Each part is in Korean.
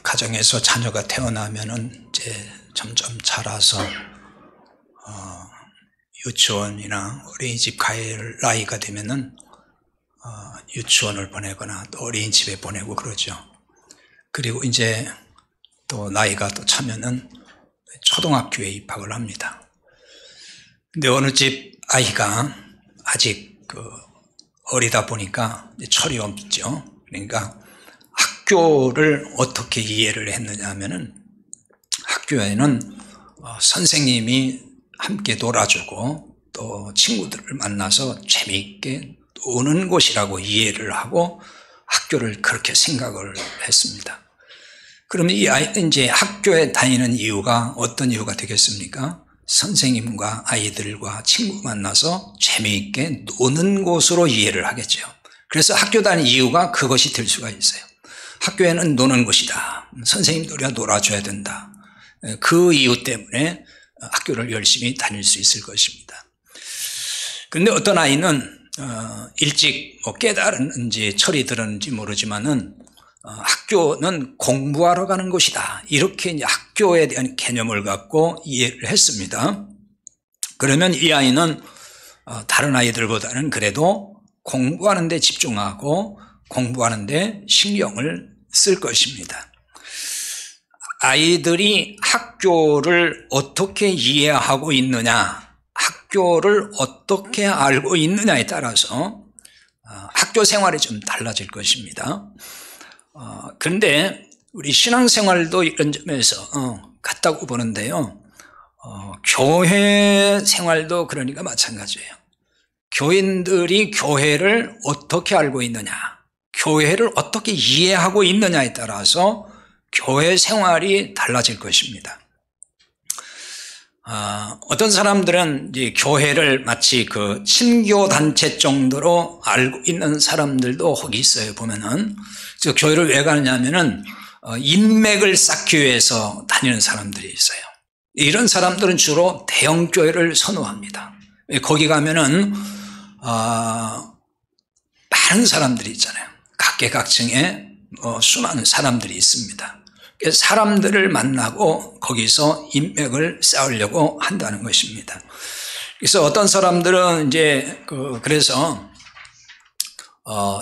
가정에서 자녀가 태어나면은 이제 점점 자라서 유치원이나 어린이집 갈 나이가 되면은 유치원을 보내거나 또 어린이집에 보내고 그러죠. 그리고 이제 또 나이가 또 차면은 초등학교에 입학을 합니다. 근데 어느 집 아이가 아직 어리다 보니까 철이 없죠. 그러니까 학교를 어떻게 이해를 했느냐 하면은 학교에는 선생님이 함께 놀아주고 또 친구들을 만나서 재미있게 노는 곳이라고 이해를 하고 학교를 그렇게 생각을 했습니다. 그러면 이 아이는 이제 학교에 다니는 이유가 어떤 이유가 되겠습니까? 선생님과 아이들과 친구 만나서 재미있게 노는 곳으로 이해를 하겠죠. 그래서 학교 다니는 이유가 그것이 될 수가 있어요. 학교에는 노는 곳이다. 선생님들이랑 놀아줘야 된다. 그 이유 때문에 학교를 열심히 다닐 수 있을 것입니다. 그런데 어떤 아이는 일찍 깨달았는지 철이 들었는지 모르지만은 학교는 공부하러 가는 곳이다. 이렇게 이제 학교에 대한 개념을 갖고 이해를 했습니다. 그러면 이 아이는 다른 아이들보다는 그래도 공부하는 데 집중하고 공부하는 데 신경을 쓸 것입니다. 아이들이 학교를 어떻게 이해하고 있느냐, 학교를 어떻게 알고 있느냐에 따라서 학교 생활이 좀 달라질 것입니다. 그런데 우리 신앙생활도 이런 점에서 같다고 보는데요. 교회 생활도 그러니까 마찬가지예요. 교인들이 교회를 어떻게 알고 있느냐, 교회를 어떻게 이해하고 있느냐에 따라서 교회 생활이 달라질 것입니다. 어떤 사람들은 이제 교회를 마치 그 친교 단체 정도로 알고 있는 사람들도 혹 있어요. 보면은 그래서 교회를 왜 가느냐면은 인맥을 쌓기 위해서 다니는 사람들이 있어요. 이런 사람들은 주로 대형 교회를 선호합니다. 거기 가면은 많은 사람들이 있잖아요. 각계각층의 수많은 사람들이 있습니다. 사람들을 만나고 거기서 인맥을 쌓으려고 한다는 것입니다. 그래서 어떤 사람들은 이제 그래서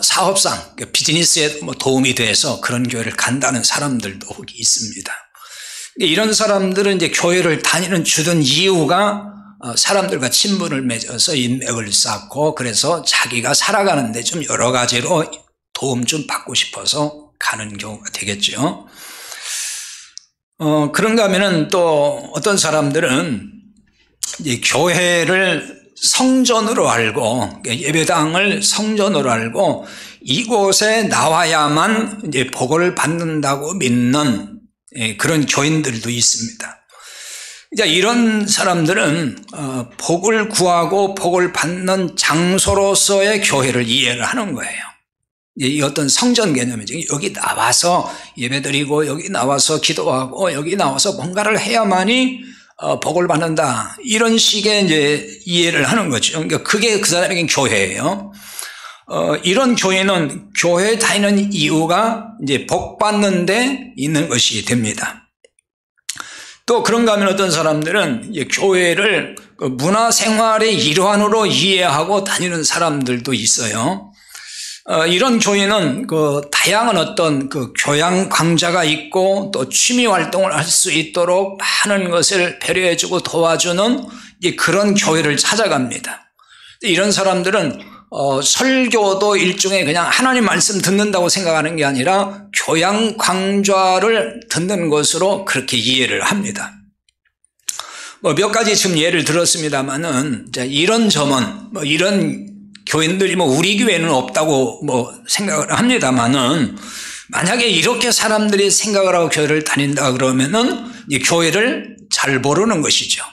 사업상 비즈니스에 도움이 돼서 그런 교회를 간다는 사람들도 있습니다. 이런 사람들은 이제 교회를 다니는 주된 이유가 사람들과 친분을 맺어서 인맥을 쌓고 그래서 자기가 살아가는데 좀 여러 가지로 도움 좀 받고 싶어서 가는 경우가 되겠죠. 그런가 하면은 또 어떤 사람들은 이제 교회를 성전으로 알고 예배당을 성전으로 알고 이곳에 나와야만 이제 복을 받는다고 믿는 그런 교인들도 있습니다. 이제 이런 사람들은 복을 구하고 복을 받는 장소로서의 교회를 이해를 하는 거예요. 이 어떤 성전 개념이죠. 여기 나와서 예배드리고 여기 나와서 기도하고 여기 나와서 뭔가를 해야만이 복을 받는다. 이런 식의 이제 이해를 하는 거죠. 그러니까 그게 그 사람에겐 교회예요. 이런 교회는 교회에 다니는 이유가 이제 복 받는 데 있는 것이 됩니다. 또 그런가 하면 어떤 사람들은 교회를 문화생활의 일환으로 이해하고 다니는 사람들도 있어요. 이런 교회는 다양한 어떤 교양 강좌가 있고 또 취미 활동을 할 수 있도록 많은 것을 배려해주고 도와주는 그런 교회를 찾아갑니다. 이런 사람들은 설교도 일종의 그냥 하나님 말씀 듣는다고 생각하는 게 아니라 교양 강좌를 듣는 것으로 그렇게 이해를 합니다. 몇 가지 지금 예를 들었습니다만은 이런 점은 이런 교인들이 우리 교회는 없다고 생각을 합니다만은 만약에 이렇게 사람들이 생각을 하고 교회를 다닌다 그러면은 이 교회를 잘 모르는 것이죠.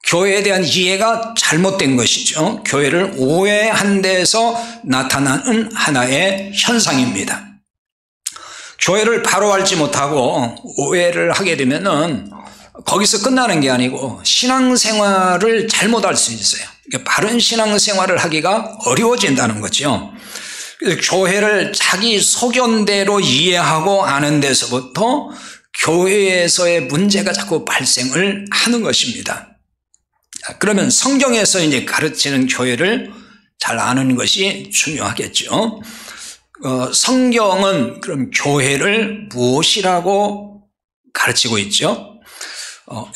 교회에 대한 이해가 잘못된 것이죠. 교회를 오해한 데서 나타나는 하나의 현상입니다. 교회를 바로 알지 못하고 오해를 하게 되면은 거기서 끝나는 게 아니고 신앙생활을 잘못 알 수 있어요. 그러니까 바른 신앙생활을 하기가 어려워진다는 거죠. 그래서 교회를 자기 소견대로 이해하고 아는 데서부터 교회에서의 문제가 자꾸 발생을 하는 것입니다. 그러면 성경에서 이제 가르치는 교회를 잘 아는 것이 중요하겠죠. 성경은 그럼 교회를 무엇이라고 가르치고 있죠?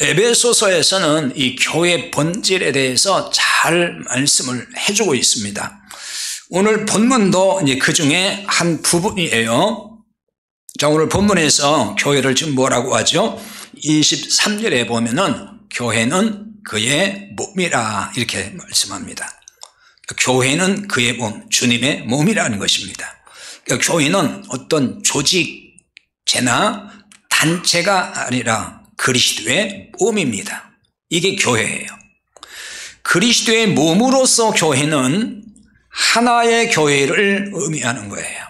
에베소서에서는 이 교회 본질에 대해서 잘 말씀을 해주고 있습니다. 오늘 본문도 이제 그 중에 한 부분이에요. 자, 오늘 본문에서 교회를 지금 뭐라고 하죠? 23절에 보면은 교회는 그의 몸이라 이렇게 말씀합니다. 교회는 그의 몸, 주님의 몸이라는 것입니다. 그러니까 교회는 어떤 조직체나 단체가 아니라 그리스도의 몸입니다. 이게 교회예요. 그리스도의 몸으로서 교회는 하나의 교회를 의미하는 거예요.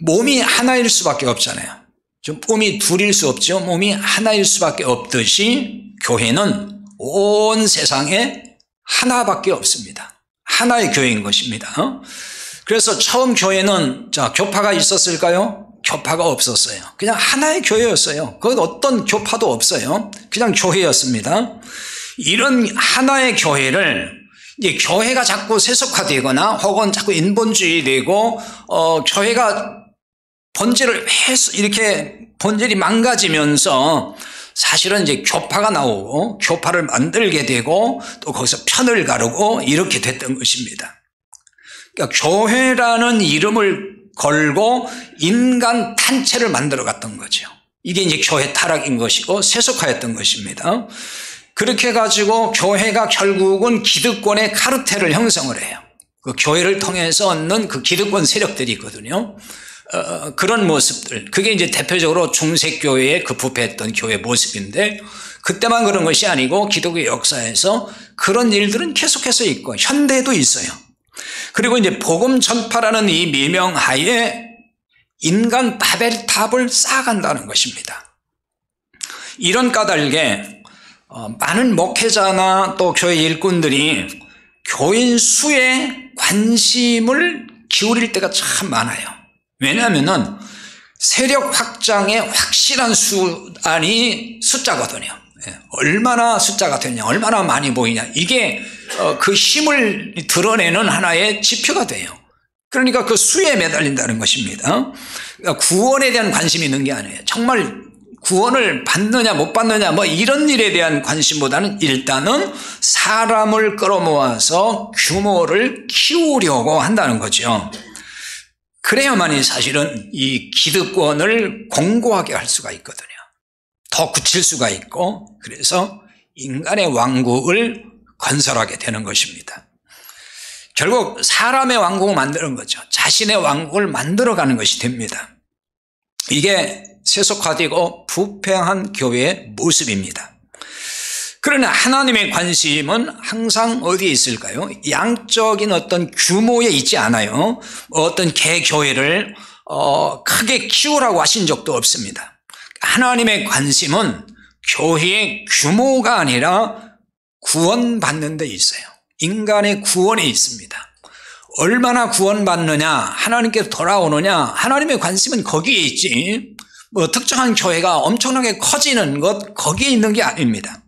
몸이 하나일 수밖에 없잖아요. 좀 몸이 둘일 수 없죠. 몸이 하나일 수밖에 없듯이 교회는 온 세상에 하나밖에 없습니다. 하나의 교회인 것입니다. 그래서 처음 교회는 교파가 있었을까요? 교파가 없었어요. 그냥 하나의 교회였어요. 거기 어떤 교파도 없어요. 그냥 교회였습니다. 이런 하나의 교회를 이제 교회가 자꾸 세속화되거나 혹은 자꾸 인본주의되고 교회가 본질을 이렇게 본질이 망가지면서 사실은 이제 교파가 나오고 교파를 만들게 되고 또 거기서 편을 가르고 이렇게 됐던 것입니다. 그러니까 교회라는 이름을 걸고 인간 단체를 만들어 갔던 거죠. 이게 이제 교회 타락인 것이고 세속화였던 것입니다. 그렇게 해가지고 교회가 결국은 기득권의 카르텔을 형성을 해요. 그 교회를 통해서 얻는 그 기득권 세력들이 있거든요. 그런 모습들, 그게 이제 대표적으로 중세교회의 그 부패했던 교회 모습인데, 그때만 그런 것이 아니고 기독교 역사에서 그런 일들은 계속해서 있고 현대에도 있어요. 그리고 이제 복음 전파라는 이 미명하에 인간 바벨탑을 쌓아간다는 것입니다. 이런 까닭에 많은 목회자나 또 교회 일꾼들이 교인 수에 관심을 기울일 때가 참 많아요. 왜냐하면 세력 확장의 확실한 수단이 숫자거든요. 얼마나 숫자가 되냐, 얼마나 많이 보이냐, 이게 그 힘을 드러내는 하나의 지표가 돼요. 그러니까 그 수에 매달린다는 것입니다. 그러니까 구원에 대한 관심이 있는 게 아니에요. 정말 구원을 받느냐 못 받느냐 뭐 이런 일에 대한 관심보다는 일단은 사람을 끌어모아서 규모를 키우려고 한다는 거죠. 그래야만이 사실은 이 기득권을 공고하게 할 수가 있거든요. 더 굳힐 수가 있고, 그래서 인간의 왕국을 건설하게 되는 것입니다. 결국 사람의 왕국을 만드는 거죠. 자신의 왕국을 만들어가는 것이 됩니다. 이게 세속화되고 부패한 교회의 모습입니다. 그러나 하나님의 관심은 항상 어디에 있을까요? 양적인 어떤 규모에 있지 않아요. 어떤 개교회를 크게 키우라고 하신 적도 없습니다. 하나님의 관심은 교회의 규모가 아니라 구원받는 데 있어요. 인간의 구원에 있습니다. 얼마나 구원받느냐, 하나님께 돌아오느냐, 하나님의 관심은 거기에 있지, 뭐 특정한 교회가 엄청나게 커지는 것, 거기에 있는 게 아닙니다.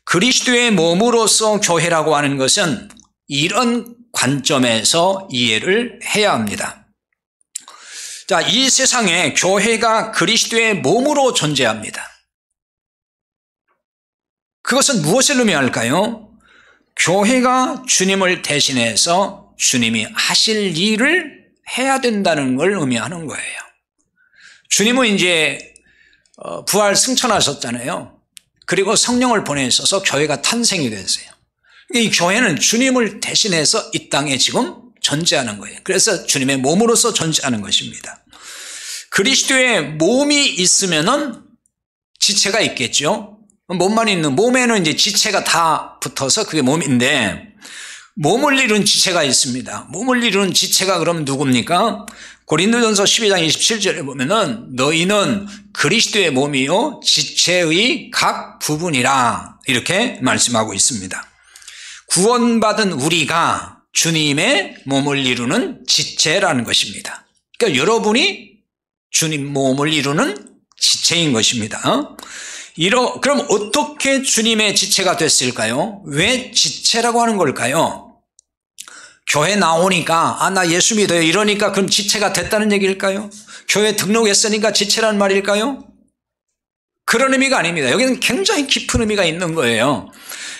그리스도의 몸으로서 교회라고 하는 것은 이런 관점에서 이해를 해야 합니다. 자, 이 세상에 교회가 그리스도의 몸으로 존재합니다. 그것은 무엇을 의미할까요? 교회가 주님을 대신해서 주님이 하실 일을 해야 된다는 걸 의미하는 거예요. 주님은 이제 부활 승천하셨잖아요. 그리고 성령을 보내셔서 교회가 탄생이 됐어요. 이 교회는 주님을 대신해서 이 땅에 지금 존재하는 거예요. 그래서 주님의 몸으로서 존재하는 것입니다. 그리스도의 몸이 있으면은 지체가 있겠죠. 몸만 있는, 몸에는 이제 지체가 다 붙어서 그게 몸인데, 몸을 이룬 지체가 있습니다. 몸을 이룬 지체가 그럼 누굽니까? 고린도전서 12장 27절에 보면은 너희는 그리스도의 몸이요 지체의 각 부분이라 이렇게 말씀하고 있습니다. 구원받은 우리가 주님의 몸을 이루는 지체라는 것입니다. 그러니까 여러분이 주님 몸을 이루는 지체인 것입니다. 그럼 어떻게 주님의 지체가 됐을까요? 왜 지체라고 하는 걸까요? 교회 나오니까 나 예수 믿어요 이러니까 그럼 지체가 됐다는 얘기일까요? 교회 등록했으니까 지체라는 말일까요? 그런 의미가 아닙니다. 여기는 굉장히 깊은 의미가 있는 거예요.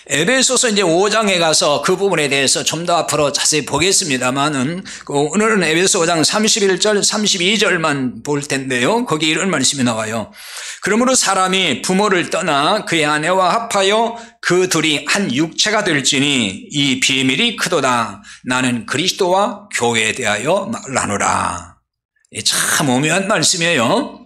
에베소서 이제 5장에 가서 그 부분에 대해서 좀 더 앞으로 자세히 보겠습니다만은 오늘은 에베소 5장 31절 32절만 볼 텐데요. 거기 이런 말씀이 나와요. 그러므로 사람이 부모를 떠나 그의 아내와 합하여 그 둘이 한 육체가 될지니 이 비밀이 크도다. 나는 그리스도와 교회에 대하여 말하노라. 참 오묘한 말씀이에요.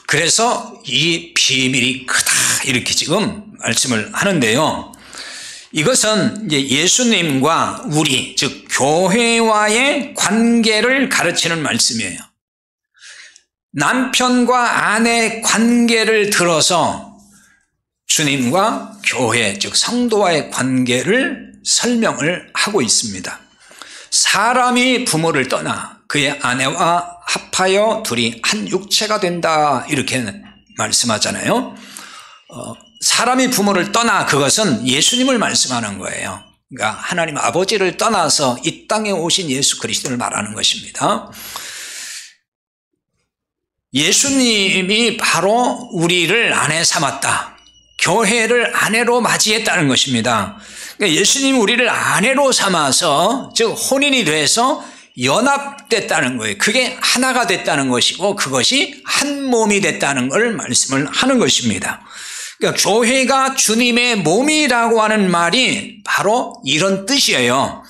그래서 이 비밀이 크다 이렇게 지금 말씀을 하는데요. 이것은 이제 예수님과 우리 즉 교회와의 관계를 가르치는 말씀이에요. 남편과 아내의 관계를 들어서 주님과 교회 즉 성도와의 관계를 설명을 하고 있습니다. 사람이 부모를 떠나 그의 아내와 합하여 둘이 한 육체가 된다 이렇게 말씀하잖아요. 사람이 부모를 떠나 그것은 예수님을 말씀하는 거예요. 그러니까 하나님 아버지를 떠나서 이 땅에 오신 예수 그리스도를 말하는 것입니다. 예수님이 바로 우리를 아내 삼았다. 교회를 아내로 맞이했다는 것입니다. 그러니까 예수님이 우리를 아내로 삼아서 즉 혼인이 돼서 연합됐다는 거예요. 그게 하나가 됐다는 것이고 그것이 한 몸이 됐다는 걸 말씀을 하는 것입니다. 그러니까 교회가 주님의 몸이라고 하는 말이 바로 이런 뜻이에요.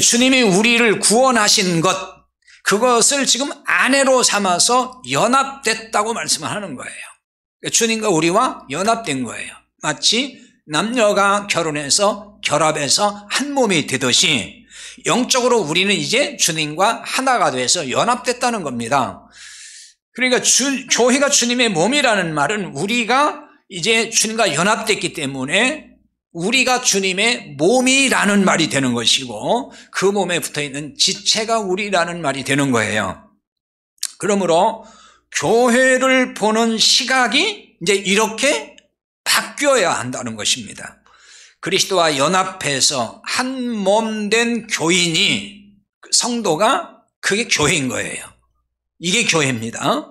주님이 우리를 구원하신 것 그것을 지금 아내로 삼아서 연합됐다고 말씀을 하는 거예요. 주님과 우리와 연합된 거예요. 마치 남녀가 결혼해서 결합해서 한 몸이 되듯이 영적으로 우리는 이제 주님과 하나가 돼서 연합됐다는 겁니다. 그러니까 교회가 주님의 몸이라는 말은 우리가 이제 주님과 연합됐기 때문에 우리가 주님의 몸이라는 말이 되는 것이고 그 몸에 붙어있는 지체가 우리라는 말이 되는 거예요. 그러므로 교회를 보는 시각이 이제 이렇게 바뀌어야 한다는 것입니다. 그리스도와 연합해서 한 몸 된 교인이 성도가 그게 교회인 거예요. 이게 교회입니다.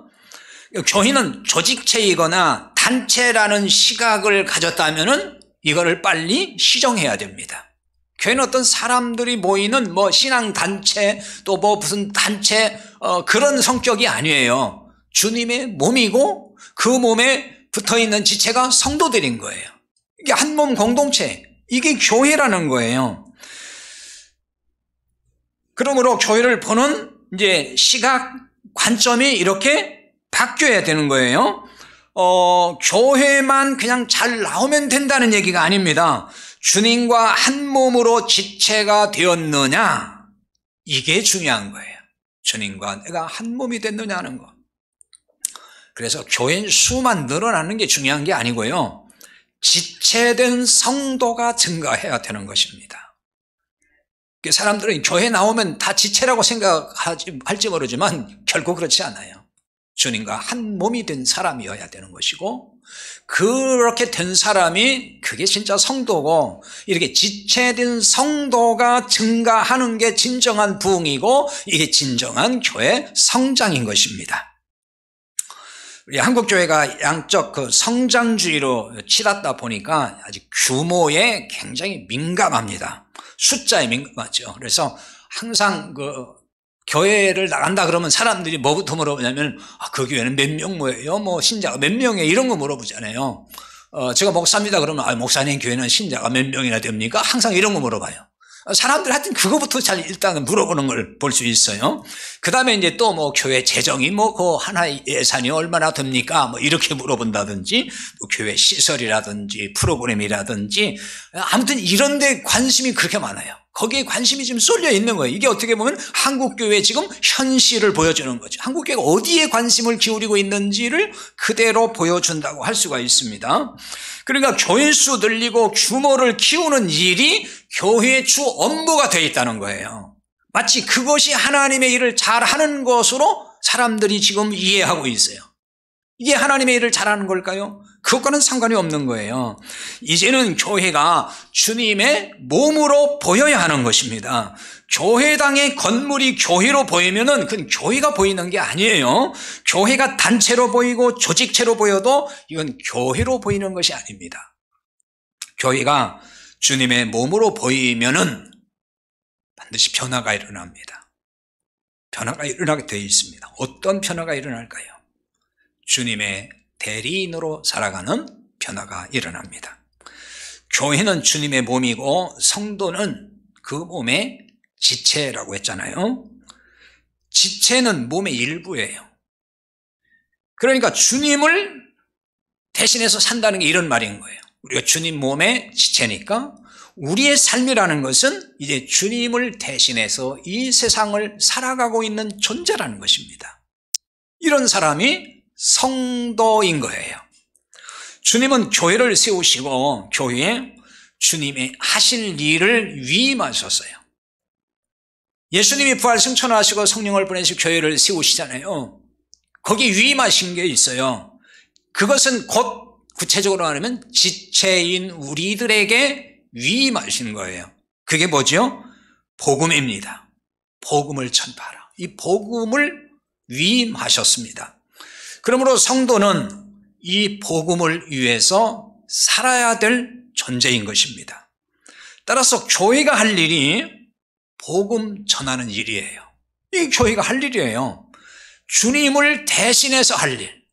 교회는 조직체이거나 단체라는 시각을 가졌다면은 이거를 빨리 시정해야 됩니다. 교회는 어떤 사람들이 모이는 신앙단체 또 무슨 단체 그런 성격이 아니에요. 주님의 몸이고 그 몸에 붙어있는 지체가 성도들인 거예요. 이게 한 몸 공동체, 이게 교회라는 거예요. 그러므로 교회를 보는 이제 시각, 관점이 이렇게 바뀌어야 되는 거예요. 교회만 그냥 잘 나오면 된다는 얘기가 아닙니다. 주님과 한 몸으로 지체가 되었느냐, 이게 중요한 거예요. 주님과 내가 한 몸이 됐느냐 하는 거. 그래서 교회 수만 늘어나는 게 중요한 게 아니고요. 지체된 성도가 증가해야 되는 것입니다. 사람들은 교회 나오면 다 지체라고 생각할지 모르지만 결코 그렇지 않아요. 주님과 한 몸이 된 사람이어야 되는 것이고 그렇게 된 사람이 그게 진짜 성도고 이렇게 지체된 성도가 증가하는 게 진정한 부흥이고 이게 진정한 교회 성장인 것입니다. 우리 한국교회가 양적 성장주의로 치닫다 보니까 아직 규모에 굉장히 민감합니다. 숫자에 민감하죠. 그래서 항상 교회를 나간다 그러면 사람들이 뭐부터 물어보냐면 그 교회는 몇 명 모여요? 신자가 몇 명이에요? 이런 거 물어보잖아요. 제가 목사입니다 그러면 목사님 교회는 신자가 몇 명이나 됩니까? 항상 이런 거 물어봐요. 사람들 하여튼 그거부터 잘 일단 물어보는 걸 볼 수 있어요. 그 다음에 이제 또 교회 재정이 그 하나의 예산이 얼마나 됩니까? 이렇게 물어본다든지, 교회 시설이라든지, 프로그램이라든지, 아무튼 이런 데 관심이 그렇게 많아요. 거기에 관심이 지금 쏠려 있는 거예요. 이게 어떻게 보면 한국교회의 지금 현실을 보여주는 거죠. 한국교회가 어디에 관심을 기울이고 있는지를 그대로 보여준다고 할 수가 있습니다. 그러니까 교인수 늘리고 규모를 키우는 일이 교회의 주 업무가 되어 있다는 거예요. 마치 그것이 하나님의 일을 잘하는 것으로 사람들이 지금 이해하고 있어요. 이게 하나님의 일을 잘하는 걸까요? 그것과는 상관이 없는 거예요. 이제는 교회가 주님의 몸으로 보여야 하는 것입니다. 교회당의 건물이 교회로 보이면은 그건 교회가 보이는 게 아니에요. 교회가 단체로 보이고 조직체로 보여도 이건 교회로 보이는 것이 아닙니다. 교회가 주님의 몸으로 보이면은 반드시 변화가 일어납니다. 변화가 일어나게 되어 있습니다. 어떤 변화가 일어날까요? 주님의 대리인으로 살아가는 변화가 일어납니다. 교회는 주님의 몸이고 성도는 그 몸의 지체라고 했잖아요. 지체는 몸의 일부예요. 그러니까 주님을 대신해서 산다는 게 이런 말인 거예요. 우리가 주님 몸의 지체니까 우리의 삶이라는 것은 이제 주님을 대신해서 이 세상을 살아가고 있는 존재라는 것입니다. 이런 사람이 성도인 거예요. 주님은 교회를 세우시고 교회에 주님의 하실 일을 위임하셨어요. 예수님이 부활 승천하시고 성령을 보내시고 교회를 세우시잖아요. 거기 위임하신 게 있어요. 그것은 곧 구체적으로 말하면 지체인 우리들에게 위임하신 거예요. 그게 뭐죠? 복음입니다. 복음을 전파하라. 이 복음을 위임하셨습니다. 그러므로 성도는 이 복음을 위해서 살아야 될 존재인 것입니다. 따라서 교회가 할 일이 복음 전하는 일이에요. 이 교회가 할 일이에요. 주님을 대신해서 할 일,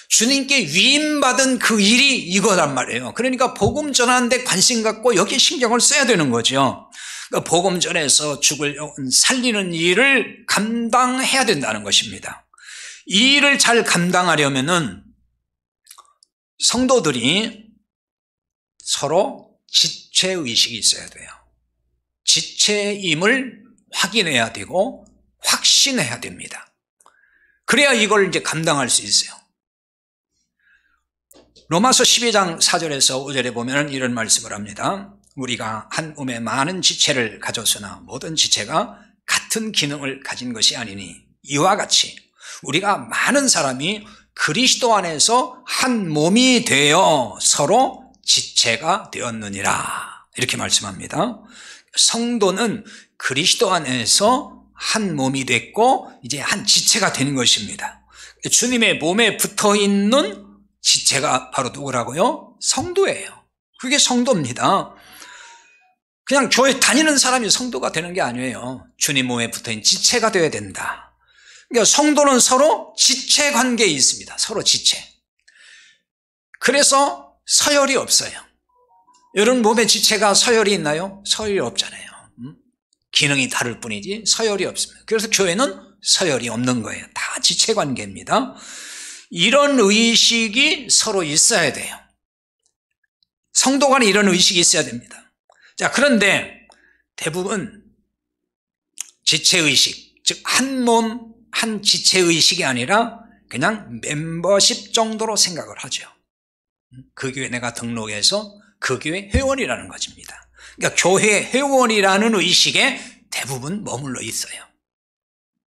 주님께 위임받은 그 일이 이거란 말이에요. 그러니까 복음 전하는 데 관심 갖고 여기에 신경을 써야 되는 거죠. 그러니까 복음 전해서 죽을 영혼 살리는 일을 감당해야 된다는 것입니다. 이 일을 잘 감당하려면은 성도들이 서로 지체의식이 있어야 돼요. 지체임을 확인해야 되고 확신해야 됩니다. 그래야 이걸 이제 감당할 수 있어요. 로마서 12장 4절에서 5절에 보면 이런 말씀을 합니다. 우리가 한 몸에 많은 지체를 가졌으나 모든 지체가 같은 기능을 가진 것이 아니니 이와 같이 우리가 많은 사람이 그리스도 안에서 한 몸이 되어 서로 지체가 되었느니라. 이렇게 말씀합니다. 성도는 그리스도 안에서 한 몸이 됐고 이제 한 지체가 되는 것입니다. 주님의 몸에 붙어있는 지체가 바로 누구라고요? 성도예요. 그게 성도입니다. 그냥 교회 다니는 사람이 성도가 되는 게 아니에요. 주님 몸에 붙어있는 지체가 되어야 된다. 그러니까 성도는 서로 지체 관계에 있습니다. 서로 지체. 그래서 서열이 없어요. 여러분 몸에 지체가 서열이 있나요? 서열이 없잖아요. 기능이 다를 뿐이지 서열이 없습니다. 그래서 교회는 서열이 없는 거예요. 다 지체 관계입니다. 이런 의식이 서로 있어야 돼요. 성도 간에 이런 의식이 있어야 됩니다. 자, 그런데 대부분 지체의식, 즉 한 몸, 한 지체의식이 아니라 그냥 멤버십 정도로 생각을 하죠. 그 교회 내가 등록해서 그 교회 회원이라는 것입니다. 그러니까 교회 회원이라는 의식에 대부분 머물러 있어요.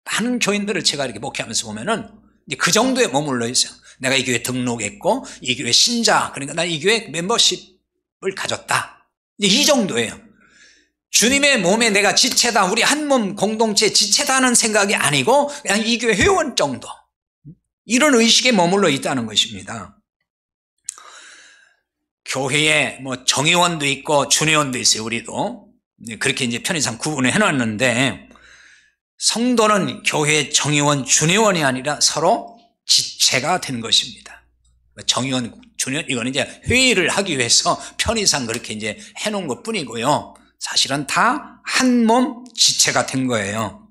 많은 교인들을 제가 이렇게 목회하면서 보면은 그 정도에 머물러 있어요. 내가 이 교회 등록했고 이 교회 신자, 그러니까 난 이 교회 멤버십을 가졌다. 이 정도예요. 주님의 몸에 내가 지체다, 우리 한 몸 공동체 지체다는 생각이 아니고 그냥 이 교회 회원 정도, 이런 의식에 머물러 있다는 것입니다. 교회에 뭐 정회원도 있고 준회원도 있어요. 우리도 그렇게 이제 편의상 구분을 해놨는데, 성도는 교회의 정회원, 준회원이 아니라 서로 지체가 된 것입니다. 정회원, 준회원, 이건 이제 회의를 하기 위해서 편의상 그렇게 이제 해놓은 것 뿐이고요. 사실은 다 한 몸 지체가 된 거예요.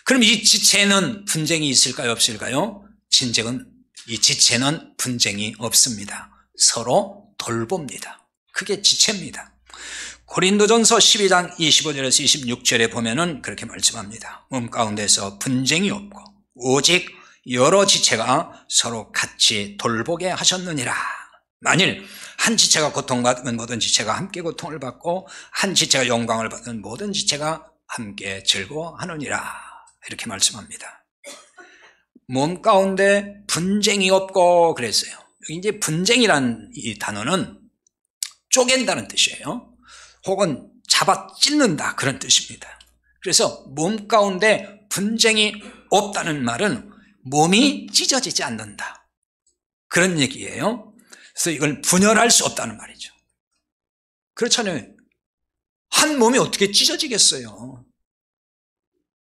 그럼 이 지체는 분쟁이 있을까요? 없을까요? 진정은 이 지체는 분쟁이 없습니다. 서로 돌봅니다. 그게 지체입니다. 고린도전서 12장 25절에서 26절에 보면은 그렇게 말씀합니다. 몸 가운데서 분쟁이 없고 오직 여러 지체가 서로 같이 돌보게 하셨느니라. 만일 한 지체가 고통받으면 모든 지체가 함께 고통을 받고 한 지체가 영광을 받는 모든 지체가 함께 즐거워하느니라. 이렇게 말씀합니다. 몸 가운데 분쟁이 없고 그랬어요. 여기 이제 분쟁이란 이 단어는 쪼갠다는 뜻이에요. 혹은 잡아 찢는다 그런 뜻입니다. 그래서 몸 가운데 분쟁이 없다는 말은 몸이 찢어지지 않는다 그런 얘기예요. 그래서 이걸 분열할 수 없다는 말이죠. 그렇잖아요. 한 몸이 어떻게 찢어지겠어요?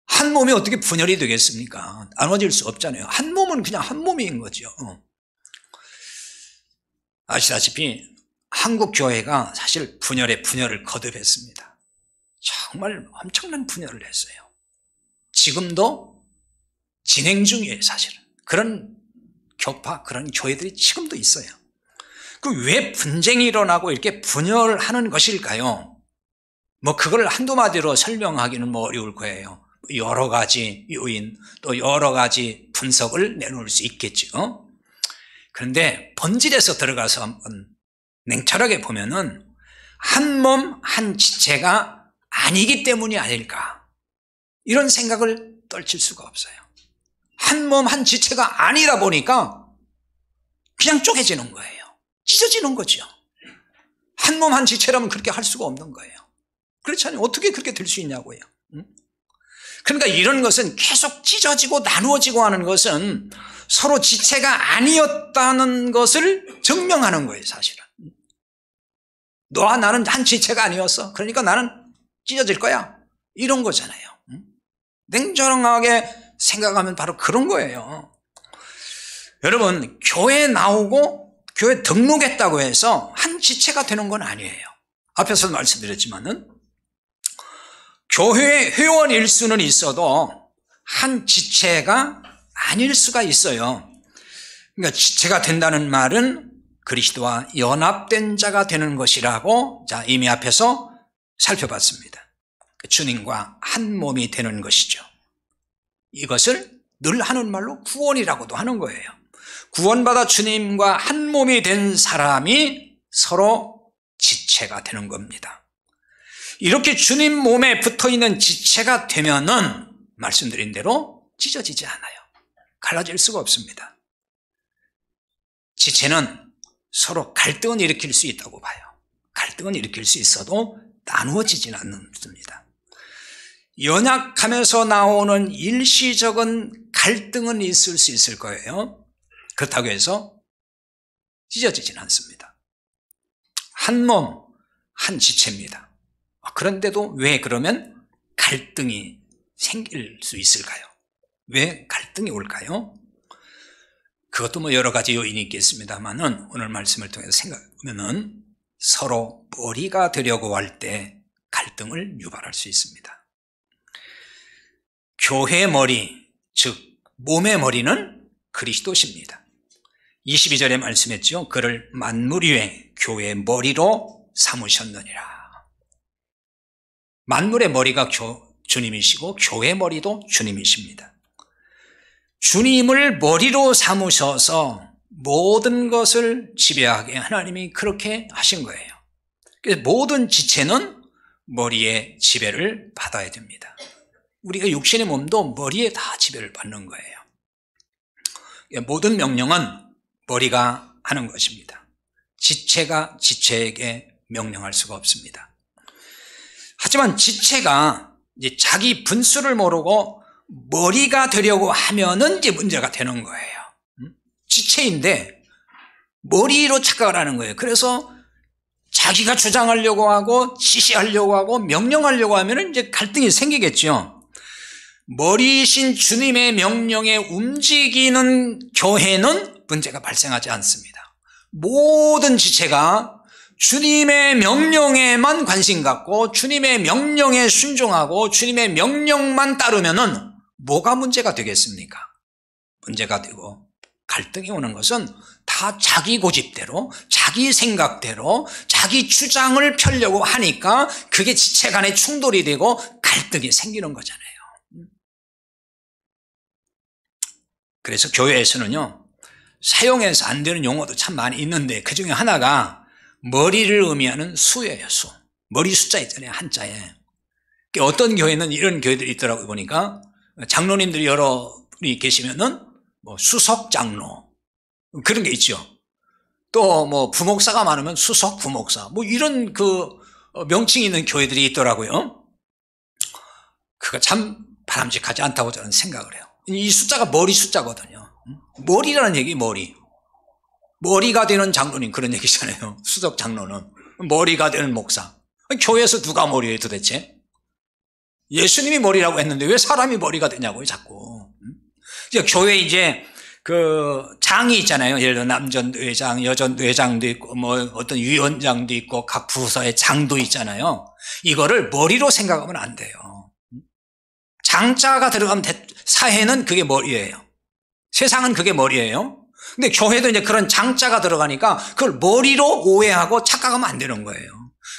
한 몸이 어떻게 분열이 되겠습니까? 나눠질 수 없잖아요. 한 몸은 그냥 한 몸인 거죠. 아시다시피 한국 교회가 사실 분열을 거듭했습니다. 정말 엄청난 분열을 했어요. 지금도 진행 중이에요, 사실은. 그런 교파, 그런 교회들이 지금도 있어요. 왜 분쟁이 일어나고 이렇게 분열하는 것일까요? 그걸 한두 마디로 설명하기는 어려울 거예요. 여러 가지 요인, 또 여러 가지 분석을 내놓을 수 있겠죠. 그런데 본질에서 들어가서 한번 냉철하게 보면은 한 몸, 한 지체가 아니기 때문이 아닐까. 이런 생각을 떨칠 수가 없어요. 한 몸, 한 지체가 아니다 보니까 그냥 쪼개지는 거예요. 찢어지는 거죠. 한 몸, 한 지체라면 그렇게 할 수가 없는 거예요. 그렇잖아요. 어떻게 그렇게 될 수 있냐고요. 그러니까 이런 것은 계속 찢어지고 나누어지고 하는 것은 서로 지체가 아니었다는 것을 증명하는 거예요, 사실은. 너와 나는 한 지체가 아니었어. 그러니까 나는 찢어질 거야. 이런 거잖아요. 냉정하게 생각하면 바로 그런 거예요. 여러분, 교회 나오고 교회 등록했다고 해서 한 지체가 되는 건 아니에요. 앞에서도 말씀드렸지만은 교회 회원일 수는 있어도 한 지체가 아닐 수가 있어요. 그러니까 지체가 된다는 말은 그리스도와 연합된 자가 되는 것이라고 이미 앞에서 살펴봤습니다. 주님과 한 몸이 되는 것이죠. 이것을 늘 하는 말로 구원이라고도 하는 거예요. 구원받아 주님과 한 몸이 된 사람이 서로 지체가 되는 겁니다. 이렇게 주님 몸에 붙어있는 지체가 되면은 말씀드린 대로 찢어지지 않아요. 갈라질 수가 없습니다. 지체는 서로 갈등은 일으킬 수 있다고 봐요. 갈등은 일으킬 수 있어도 나누어지지는 않습니다. 연약하면서 나오는 일시적인 갈등은 있을 수 있을 거예요. 그렇다고 해서 찢어지지는 않습니다. 한 몸, 한 지체입니다. 그런데도 왜 그러면 갈등이 생길 수 있을까요? 왜 갈등이 올까요? 그것도 여러 가지 요인이 있겠습니다만은 오늘 말씀을 통해서 생각하면은 서로 머리가 되려고 할 때 갈등을 유발할 수 있습니다. 교회의 머리, 즉 몸의 머리는 그리스도십니다. 22절에 말씀했죠. 그를 만물 위에 교회의 머리로 삼으셨느니라. 만물의 머리가 주님이시고 교회의 머리도 주님이십니다. 주님을 머리로 삼으셔서 모든 것을 지배하게 하나님이 그렇게 하신 거예요. 그래서 모든 지체는 머리의 지배를 받아야 됩니다. 우리가 육신의 몸도 머리에 다 지배를 받는 거예요. 모든 명령은 머리가 하는 것입니다. 지체가 지체에게 명령할 수가 없습니다. 하지만 지체가 이제 자기 분수를 모르고 머리가 되려고 하면은 이제 문제가 되는 거예요. 지체인데 머리로 착각을 하는 거예요. 그래서 자기가 주장하려고 하고 지시하려고 하고 명령하려고 하면은 이제 갈등이 생기겠죠. 머리이신 주님의 명령에 움직이는 교회는 문제가 발생하지 않습니다. 모든 지체가 주님의 명령에만 관심 갖고 주님의 명령에 순종하고 주님의 명령만 따르면은 뭐가 문제가 되겠습니까? 문제가 되고 갈등이 오는 것은 다 자기 고집대로, 자기 생각대로, 자기 주장을 펴려고 하니까 그게 지체 간의 충돌이 되고 갈등이 생기는 거잖아요. 그래서 교회에서는요, 사용해서 안 되는 용어도 참 많이 있는데 그 중에 하나가 머리를 의미하는 수예요, 수. 머리 숫자 있잖아요, 한자에. 어떤 교회는 이런 교회들이 있더라고요, 보니까. 장로님들이 여러 분이 계시면은 뭐 수석 장로, 그런 게 있죠. 또 뭐 부목사가 많으면 수석 부목사, 뭐 이런 그 명칭이 있는 교회들이 있더라고요. 그거 참 바람직하지 않다고 저는 생각을 해요. 이 숫자가 머리 숫자거든요. 머리라는 얘기, 머리가 되는 장로님, 그런 얘기잖아요. 수석 장로는 머리가 되는 목사. 교회에서 누가 머리예요 도대체? 예수님이 머리라고 했는데 왜 사람이 머리가 되냐고요, 자꾸. 교회에 이제 그 장이 있잖아요. 예를 들어 남전회장, 여전회장도 있고 뭐 어떤 위원장도 있고 각 부서의 장도 있잖아요. 이거를 머리로 생각하면 안 돼요. 장자가 들어가면 사회는 그게 머리예요. 세상은 그게 머리예요. 근데 교회도 이제 그런 장자가 들어가니까 그걸 머리로 오해하고 착각하면 안 되는 거예요.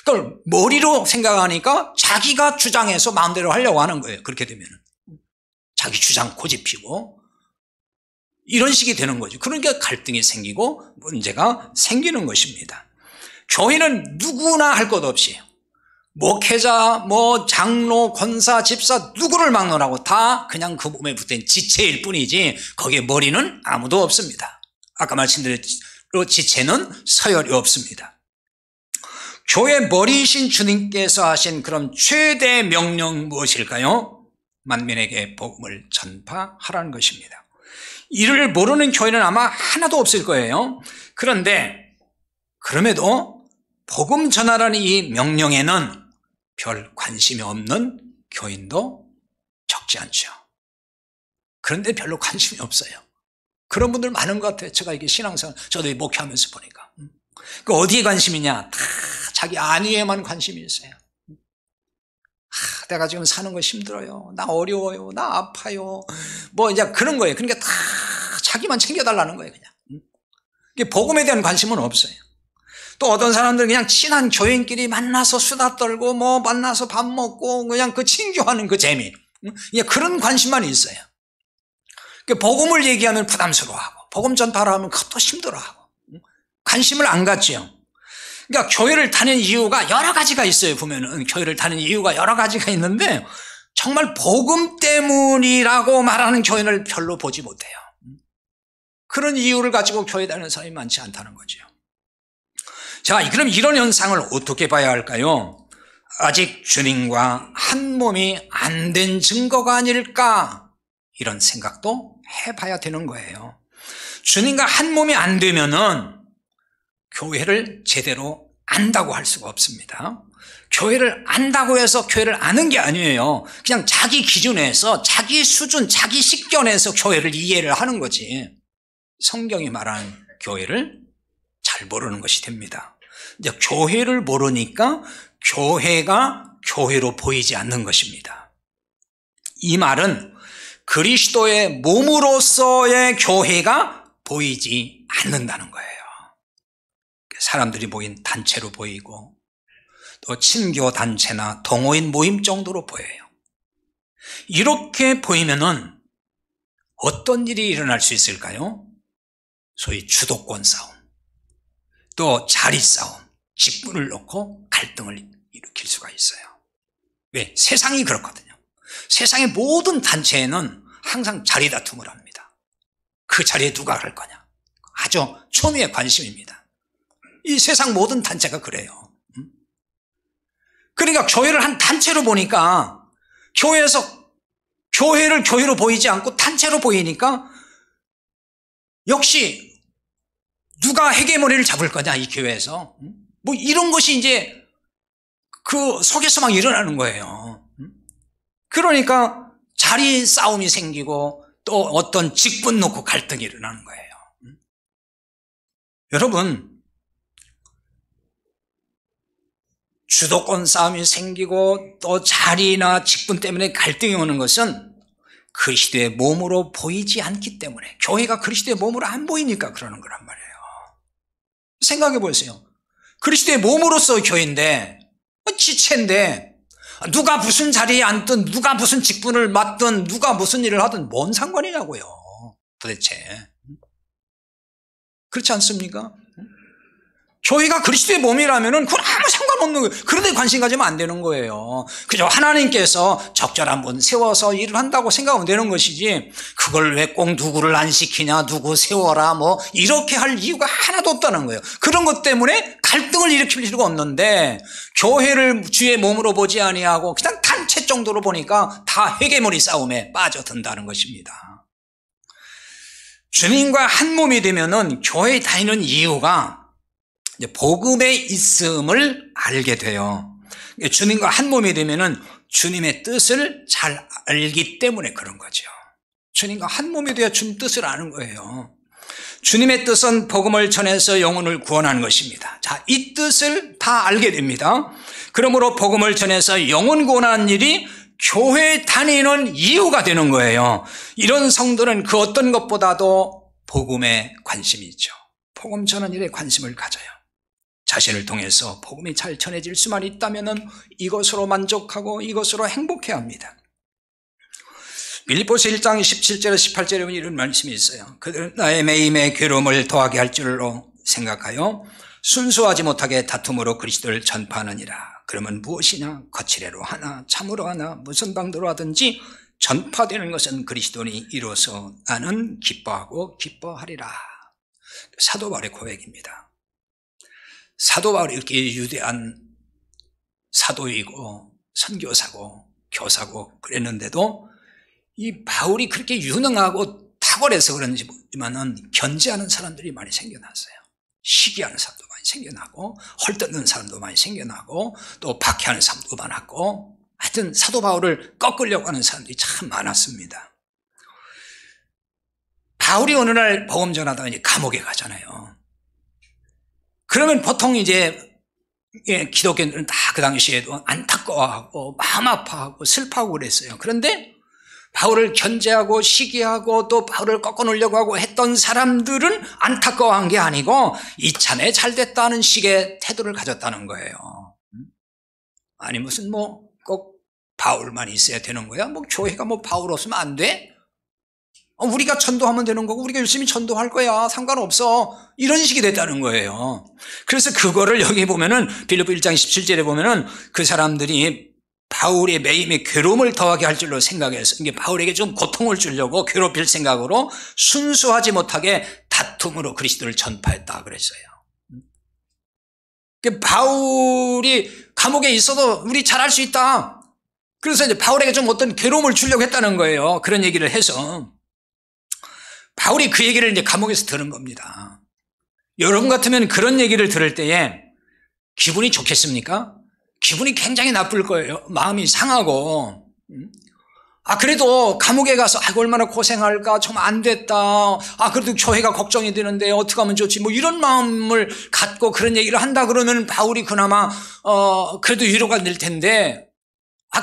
그걸 머리로 생각하니까 자기가 주장해서 마음대로 하려고 하는 거예요. 그렇게 되면 자기 주장 고집피고 이런 식이 되는 거죠. 그러니까 갈등이 생기고 문제가 생기는 것입니다. 교회는 누구나 할 것 없이 목회자, 뭐 장로, 권사, 집사 누구를 막론하고 다 그냥 그 몸에 붙은 지체일 뿐이지 거기에 머리는 아무도 없습니다. 아까 말씀드린 지체는 서열이 없습니다. 교회 머리이신 주님께서 하신 그럼 최대 명령 무엇일까요? 만민에게 복음을 전파하라는 것입니다. 이를 모르는 교회는 아마 하나도 없을 거예요. 그런데 그럼에도 복음 전하라는 이 명령에는 별 관심이 없는 교인도 적지 않죠. 그런데 별로 관심이 없어요. 그런 분들 많은 것 같아요. 제가 이게 신앙생활, 저도 목회하면서 보니까. 그 어디에 관심이냐? 다 자기 안위에만 관심이 있어요. 내가 지금 사는 거 힘들어요. 나 어려워요. 나 아파요. 뭐 이제 그런 거예요. 그러니까 다 자기만 챙겨달라는 거예요, 그냥. 복음에 대한 관심은 없어요. 또 어떤 사람들은 그냥 친한 교인끼리 만나서 수다 떨고 뭐 만나서 밥 먹고 그냥 그 친교하는 그 재미, 그런 관심만 있어요. 복음을 얘기하면 부담스러워하고 복음 전파를 하면 그것도 힘들어하고 관심을 안 갖지요. 그러니까 교회를 다니는 이유가 여러 가지가 있어요. 보면은 교회를 다니는 이유가 여러 가지가 있는데 정말 복음 때문이라고 말하는 교회를 별로 보지 못해요. 그런 이유를 가지고 교회 다니는 사람이 많지 않다는 거죠. 자, 그럼 이런 현상을 어떻게 봐야 할까요? 아직 주님과 한 몸이 안 된 증거가 아닐까? 이런 생각도 해봐야 되는 거예요. 주님과 한 몸이 안 되면은 교회를 제대로 안다고 할 수가 없습니다. 교회를 안다고 해서 교회를 아는 게 아니에요. 그냥 자기 기준에서 자기 수준, 자기 식견에서 교회를 이해를 하는 거지. 성경이 말하는 교회를 잘 모르는 것이 됩니다. 이제 교회를 모르니까 교회가 교회로 보이지 않는 것입니다. 이 말은 그리스도의 몸으로서의 교회가 보이지 않는다는 거예요. 사람들이 모인 단체로 보이고 또 친교 단체나 동호인 모임 정도로 보여요. 이렇게 보이면은 어떤 일이 일어날 수 있을까요? 소위 주도권 싸움, 또 자리 싸움, 직분을 놓고 갈등을 일으킬 수가 있어요. 왜? 세상이 그렇거든요. 세상의 모든 단체에는 항상 자리 다툼을 합니다. 그 자리에 누가 갈 거냐. 아주 초미의 관심입니다. 이 세상 모든 단체가 그래요. 그러니까 교회를 한 단체로 보니까 교회에서 교회를 교회로 보이지 않고 단체로 보이니까 역시 누가 헤게모니를 잡을 거냐, 이 교회에서. 뭐 이런 것이 이제 그 속에서 막 일어나는 거예요. 그러니까 자리 싸움이 생기고 또 어떤 직분 놓고 갈등이 일어나는 거예요. 여러분, 주도권 싸움이 생기고 또 자리나 직분 때문에 갈등이 오는 것은 그리스도의 몸으로 보이지 않기 때문에, 교회가 그리스도의 몸으로 안 보이니까 그러는 거란 말이에요. 생각해 보세요. 그리스도의 몸으로서 교회인데, 지체인데, 누가 무슨 자리에 앉든, 누가 무슨 직분을 맡든, 누가 무슨 일을 하든 뭔 상관이냐고요, 도대체. 그렇지 않습니까? 교회가 그리스도의 몸이라면 그건 아무 상관없는 거예요. 그런데 관심 가지면 안 되는 거예요. 그저 하나님께서 적절한 분 세워서 일을 한다고 생각하면 되는 것이지, 그걸 왜 꼭 누구를 안 시키냐, 누구 세워라, 뭐 이렇게 할 이유가 하나도 없다는 거예요. 그런 것 때문에 갈등을 일으킬 필요가 없는데, 교회를 주의 몸으로 보지 아니하고 그냥 단체 정도로 보니까 다 회계물이 싸움에 빠져든다는 것입니다. 주님과 한 몸이 되면은 교회에 다니는 이유가 복음에 있음을 알게 돼요. 주님과 한 몸이 되면은 주님의 뜻을 잘 알기 때문에 그런 거죠. 주님과 한 몸이 되어 주님 뜻을 아는 거예요. 주님의 뜻은 복음을 전해서 영혼을 구원하는 것입니다. 자, 이 뜻을 다 알게 됩니다. 그러므로 복음을 전해서 영혼 구원하는 일이 교회 다니는 이유가 되는 거예요. 이런 성도는 그 어떤 것보다도 복음에 관심이 있죠. 복음 전하는 일에 관심을 가져요. 자신을 통해서 복음이 잘 전해질 수만 있다면 이것으로 만족하고 이것으로 행복해야 합니다. 빌립보서 1장 17절에서 18절에 보면 이런 말씀이 있어요. 그들은 나의 매임의 괴로움을 더하게 할 줄로 생각하여 순수하지 못하게 다툼으로 그리스도를 전파하느니라. 그러면 무엇이냐? 거칠애로 하나 참으로 하나 무슨 방도로 하든지 전파되는 것은 그리스도니 이로써 나는 기뻐하고 기뻐하리라. 사도 바울의 고백입니다. 사도 바울이 이렇게 유대한 사도이고 선교사고 교사고 그랬는데도 이 바울이 그렇게 유능하고 탁월해서 그런지 모르지만은 견제하는 사람들이 많이 생겨났어요. 시기하는 사람도 많이 생겨나고 헐뜯는 사람도 많이 생겨나고 또 박해하는 사람도 많았고, 하여튼 사도 바울을 꺾으려고 하는 사람들이 참 많았습니다. 바울이 어느 날 복음 전하다가 이제 감옥에 가잖아요. 그러면 보통 이제 기독교인들은 다 그 당시에도 안타까워하고 마음 아파하고 슬퍼하고 그랬어요. 그런데 바울을 견제하고 시기하고 또 바울을 꺾어놓으려고 하고 했던 사람들은 안타까워한 게 아니고 이참에 잘됐다는 식의 태도를 가졌다는 거예요. 아니 무슨 뭐 꼭 바울만 있어야 되는 거야? 뭐 교회가 뭐 바울 없으면 안 돼? 우리가 전도하면 되는 거고 우리가 열심히 전도할 거야, 상관없어, 이런 식이 됐다는 거예요. 그래서 그거를 여기 보면은 빌립보 1장 17절에 보면은 그 사람들이 바울의 매임의 괴로움을 더하게 할 줄로 생각해서 이게 바울에게 좀 고통을 주려고 괴롭힐 생각으로 순수하지 못하게 다툼으로 그리스도를 전파했다 그랬어요. 바울이 감옥에 있어도 우리 잘할 수 있다. 그래서 이제 바울에게 좀 어떤 괴로움을 주려고 했다는 거예요. 그런 얘기를 해서 바울이 그 얘기를 이제 감옥에서 들은 겁니다. 여러분 같으면 그런 얘기를 들을 때에 기분이 좋겠습니까? 기분이 굉장히 나쁠 거예요. 마음이 상하고. 그래도 감옥에 가서 얼마나 고생할까, 정말 안 됐다, 그래도 교회가 걱정이 되는데 어떻게 하면 좋지, 뭐 이런 마음을 갖고 그런 얘기를 한다 그러면 바울이 그나마 그래도 위로가 될 텐데,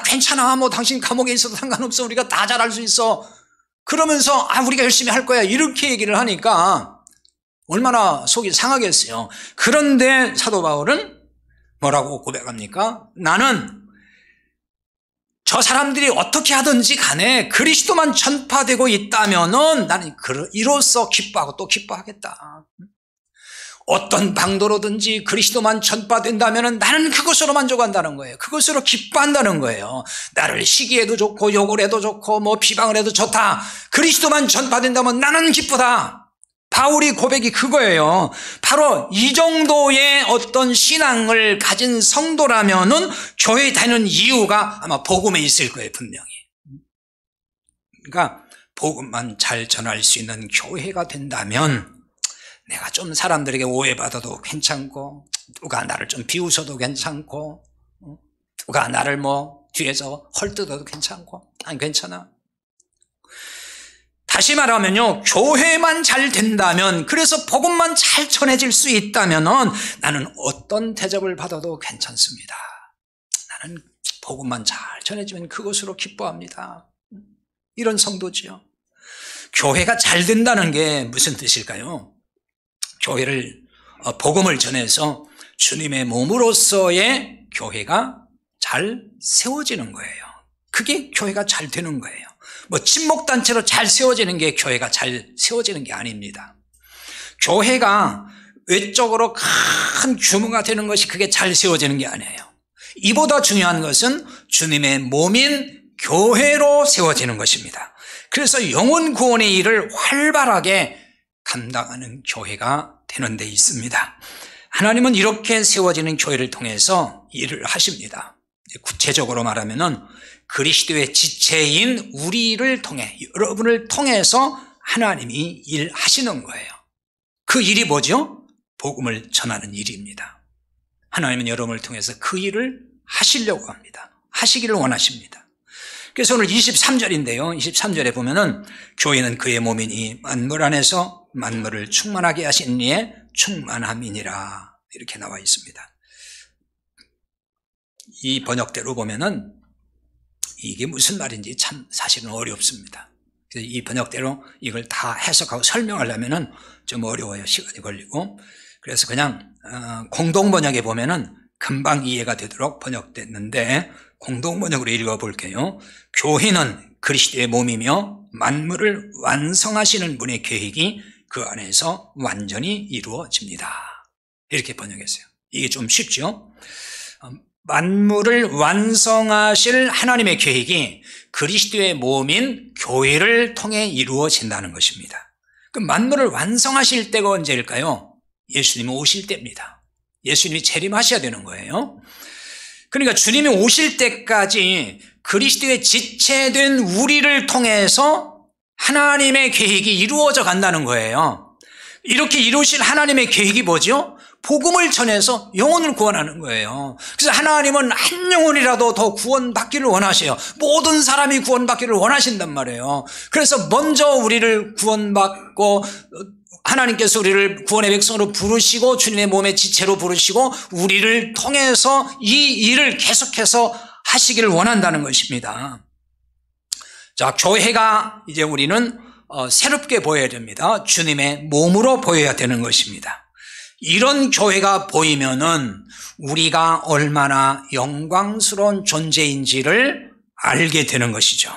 괜찮아, 뭐 당신 감옥에 있어도 상관없어, 우리가 다 잘할 수 있어, 그러면서 우리가 열심히 할 거야, 이렇게 얘기를 하니까 얼마나 속이 상하겠어요. 그런데 사도 바울은 뭐라고 고백합니까? 나는 저 사람들이 어떻게 하든지 간에 그리스도만 전파되고 있다면은 나는 이로써 기뻐하고 또 기뻐하겠다. 어떤 방도로든지 그리스도만 전파된다면은 나는 그것으로 만족한다는 거예요. 그것으로 기뻐한다는 거예요. 나를 시기해도 좋고 욕을 해도 좋고 뭐 비방을 해도 좋다. 그리스도만 전파된다면 나는 기쁘다. 바울이 고백이 그거예요. 바로 이 정도의 어떤 신앙을 가진 성도라면은 교회에 다니는 이유가 아마 복음에 있을 거예요, 분명히. 그러니까 복음만 잘 전할 수 있는 교회가 된다면 내가 좀 사람들에게 오해받아도 괜찮고, 누가 나를 좀 비웃어도 괜찮고, 누가 나를 뭐 뒤에서 헐뜯어도 괜찮고, 괜찮아. 다시 말하면요, 교회만 잘 된다면, 그래서 복음만 잘 전해질 수 있다면은 나는 어떤 대접을 받아도 괜찮습니다. 나는 복음만 잘 전해지면 그것으로 기뻐합니다. 이런 성도지요. 교회가 잘 된다는 게 무슨 뜻일까요? 교회를 복음을 전해서 주님의 몸으로서의 교회가 잘 세워지는 거예요. 그게 교회가 잘 되는 거예요. 뭐 친목단체로 잘 세워지는 게 교회가 잘 세워지는 게 아닙니다. 교회가 외적으로 큰 규모가 되는 것이 그게 잘 세워지는 게 아니에요. 이보다 중요한 것은 주님의 몸인 교회로 세워지는 것입니다. 그래서 영혼 구원의 일을 활발하게 감당하는 교회가 되는 데 있습니다. 하나님은 이렇게 세워지는 교회를 통해서 일을 하십니다. 구체적으로 말하면은 그리스도의 지체인 우리를 통해, 여러분을 통해서 하나님이 일하시는 거예요. 그 일이 뭐죠? 복음을 전하는 일입니다. 하나님은 여러분을 통해서 그 일을 하시려고 합니다. 하시기를 원하십니다. 그래서 오늘 23절인데요. 23절에 보면은 교회는 그의 몸이니 만물 안에서 만물을 충만하게 하신 이의 충만함이니라 이렇게 나와 있습니다. 이 번역대로 보면은 이게 무슨 말인지 참 사실은 어렵습니다. 그래서 이 번역대로 이걸 다 해석하고 설명하려면은 좀 어려워요. 시간이 걸리고. 그래서 그냥 공동번역에 보면은 금방 이해가 되도록 번역됐는데 공동번역으로 읽어볼게요. 교회는 그리스도의 몸이며 만물을 완성하시는 분의 계획이 그 안에서 완전히 이루어집니다. 이렇게 번역했어요. 이게 좀 쉽죠? 만물을 완성하실 하나님의 계획이 그리스도의 몸인 교회를 통해 이루어진다는 것입니다. 그럼 만물을 완성하실 때가 언제일까요? 예수님이 오실 때입니다. 예수님이 재림하셔야 되는 거예요. 그러니까 주님이 오실 때까지 그리스도의 지체된 우리를 통해서 하나님의 계획이 이루어져 간다는 거예요. 이렇게 이루실 하나님의 계획이 뭐죠? 복음을 전해서 영혼을 구원하는 거예요. 그래서 하나님은 한 영혼이라도 더 구원받기를 원하셔요. 모든 사람이 구원받기를 원하신단 말이에요. 그래서 먼저 우리를 구원받고 하나님께서 우리를 구원의 백성으로 부르시고 주님의 몸의 지체로 부르시고 우리를 통해서 이 일을 계속해서 하시기를 원한다는 것입니다. 자, 교회가 이제 우리는 새롭게 보여야 됩니다. 주님의 몸으로 보여야 되는 것입니다. 이런 교회가 보이면은 우리가 얼마나 영광스러운 존재인지를 알게 되는 것이죠.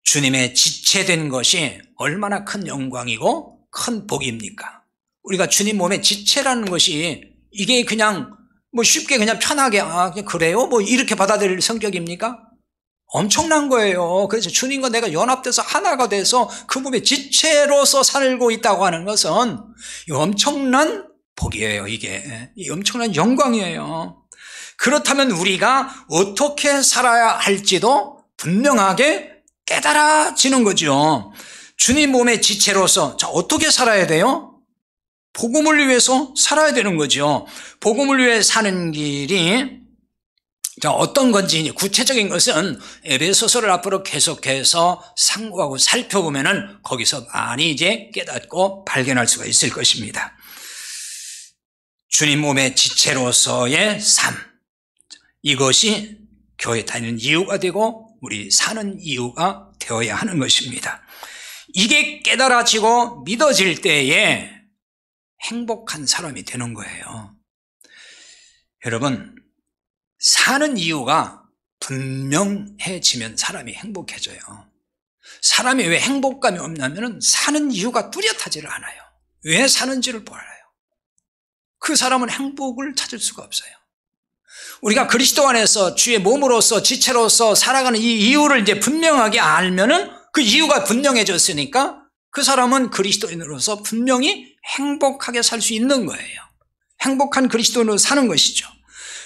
주님의 지체된 것이 얼마나 큰 영광이고 큰 복입니까? 우리가 주님 몸의 지체라는 것이 이게 그냥 뭐 쉽게 그냥 편하게 그냥 그래요? 뭐 이렇게 받아들일 성격입니까? 엄청난 거예요. 그래서 주님과 내가 연합돼서 하나가 돼서 그 몸의 지체로서 살고 있다고 하는 것은 엄청난 복이에요. 이게 엄청난 영광이에요. 그렇다면 우리가 어떻게 살아야 할지도 분명하게 깨달아지는 거죠. 주님 몸의 지체로서 자, 어떻게 살아야 돼요? 복음을 위해서 살아야 되는 거죠. 복음을 위해 사는 길이 자, 어떤 건지 구체적인 것은 에베소서를 앞으로 계속해서 상고하고 살펴보면은 거기서 많이 이제 깨닫고 발견할 수가 있을 것입니다. 주님 몸의 지체로서의 삶, 이것이 교회 다니는 이유가 되고 우리 사는 이유가 되어야 하는 것입니다. 이게 깨달아지고 믿어질 때에 행복한 사람이 되는 거예요. 여러분, 사는 이유가 분명해지면 사람이 행복해져요. 사람이 왜 행복감이 없냐면 사는 이유가 뚜렷하지를 않아요. 왜 사는지를 몰라요. 그 사람은 행복을 찾을 수가 없어요. 우리가 그리스도 안에서 주의 몸으로서 지체로서 살아가는 이 이유를 이제 분명하게 알면은 그 이유가 분명해졌으니까 그 사람은 그리스도인으로서 분명히 행복하게 살 수 있는 거예요. 행복한 그리스도인으로 사는 것이죠.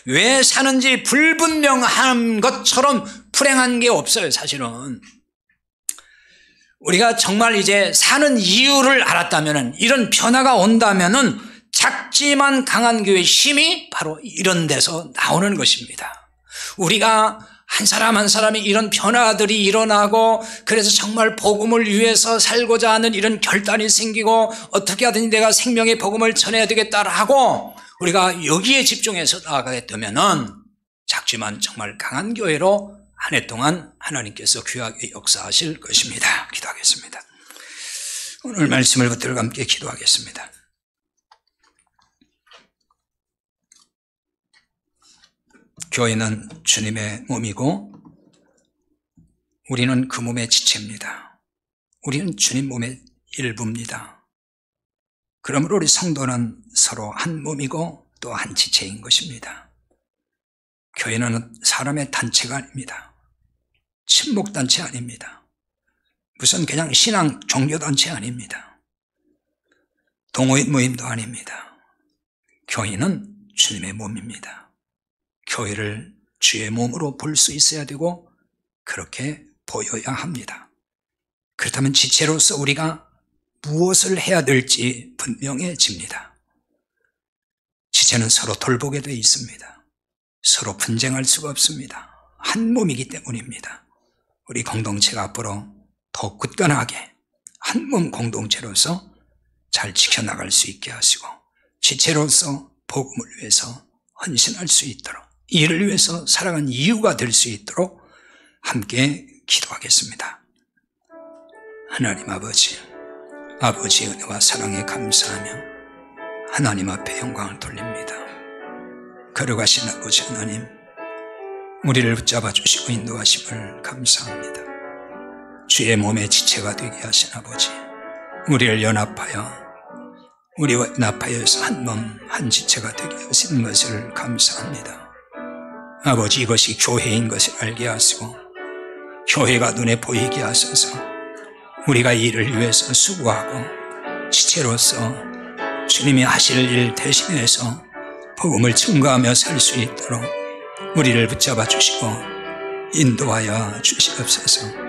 왜 사는지 불분명한 것처럼 불행한 게 없어요, 사실은. 우리가 정말 이제 사는 이유를 알았다면은, 이런 변화가 온다면은 작지만 강한 교회의 힘이 바로 이런 데서 나오는 것입니다. 우리가 한 사람 한 사람이 이런 변화들이 일어나고 그래서 정말 복음을 위해서 살고자 하는 이런 결단이 생기고 어떻게 하든지 내가 생명의 복음을 전해야 되겠다라고 우리가 여기에 집중해서 나아가게 되면은 작지만 정말 강한 교회로 한 해 동안 하나님께서 귀하게 역사하실 것입니다. 기도하겠습니다. 오늘 말씀을 붙들고 함께 기도하겠습니다. 교회는 주님의 몸이고 우리는 그 몸의 지체입니다. 우리는 주님 몸의 일부입니다. 그러므로 우리 성도는 서로 한 몸이고 또 한 지체인 것입니다. 교회는 사람의 단체가 아닙니다. 친목단체 아닙니다. 무슨 그냥 신앙 종교단체 아닙니다. 동호인 모임도 아닙니다. 교회는 주님의 몸입니다. 교회를 주의 몸으로 볼 수 있어야 되고 그렇게 보여야 합니다. 그렇다면 지체로서 우리가 무엇을 해야 될지 분명해집니다. 지체는 서로 돌보게 되어 있습니다. 서로 분쟁할 수가 없습니다. 한 몸이기 때문입니다. 우리 공동체가 앞으로 더 굳건하게 한 몸 공동체로서 잘 지켜나갈 수 있게 하시고 지체로서 복음을 위해서 헌신할 수 있도록 이를 위해서 살아가는 이유가 될 수 있도록 함께 기도하겠습니다. 하나님 아버지, 아버지의 은혜와 사랑에 감사하며 하나님 앞에 영광을 돌립니다. 걸어가신 아버지 하나님, 우리를 붙잡아 주시고 인도하심을 감사합니다. 주의 몸의 지체가 되게 하신 아버지, 우리를 우리와 연합하여서 한 몸, 한 지체가 되게 하신 것을 감사합니다. 아버지, 이것이 교회인 것을 알게 하시고 교회가 눈에 보이게 하셔서 우리가 이 일을 위해서 수고하고 지체로서 주님이 하실 일 대신해서 복음을 증거하며 살 수 있도록 우리를 붙잡아 주시고 인도하여 주시옵소서.